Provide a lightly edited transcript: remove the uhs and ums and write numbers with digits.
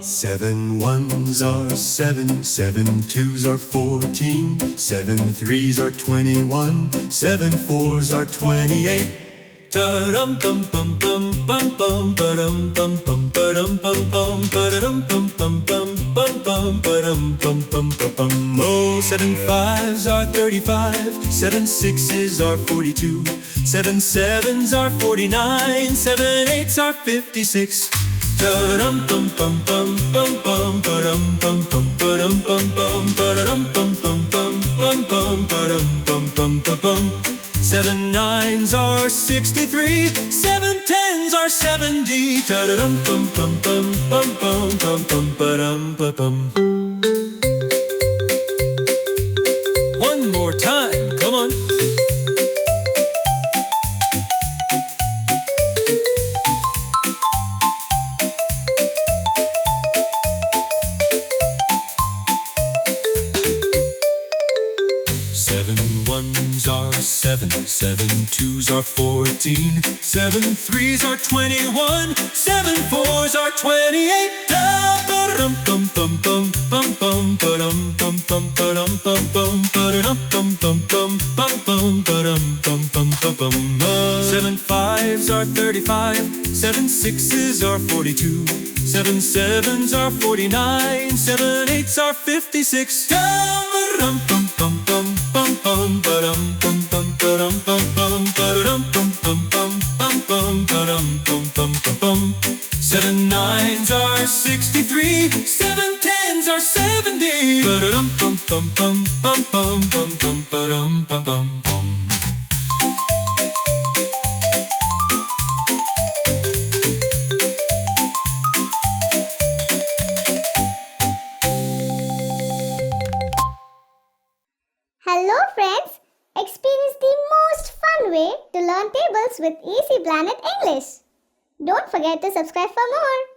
Seven ones are seven, seven twos are 14, seven threes are 21, seven fours are 28. Ta-dum bum bum bum bum bum ba-dum bum bum ba-dum bum bum ba-dum bum bum bum bum bum ba-dum bum bum bum. Oh, seven fives are 35, seven sixes are 42, seven sevens are 49, seven eights are 56. Ta-dum bum bum bum bum bum ba-dum bum bum ba-dum bum bum ba-dum bum bum bum bum bum ba-dum bum bum bum. Seven nines are 63, seven tens are 70. Ta-da-dum bum bum bum bum bum bum bum ba-dum ba-bum. One more time, come on. Seven ones are seven, seven twos are 14, seven threes are 21, seven fours are 28. Ba-dum bum bum bum bum bum ba-dum bum bum ba-dum bum bum ba-dum bum bum bum bum bum ba-dum bum bum bum. Seven fives are 35, seven sixes are 42, seven sevens are 49, seven eights are 56. Ba-dum bum bum bum bum bum ba-dum bum bum ba-dum bum bum ba-dum bum bum bum bum bum ba-dum bum bum bum. Seven nines are 63, seven tens are 70. Ba-dum bum bum bum bum bum bum bum ba-dum bum bum bum. Hello friends! Experience the most fun way to learn tables with Easy Planet English. Don't forget to subscribe for more.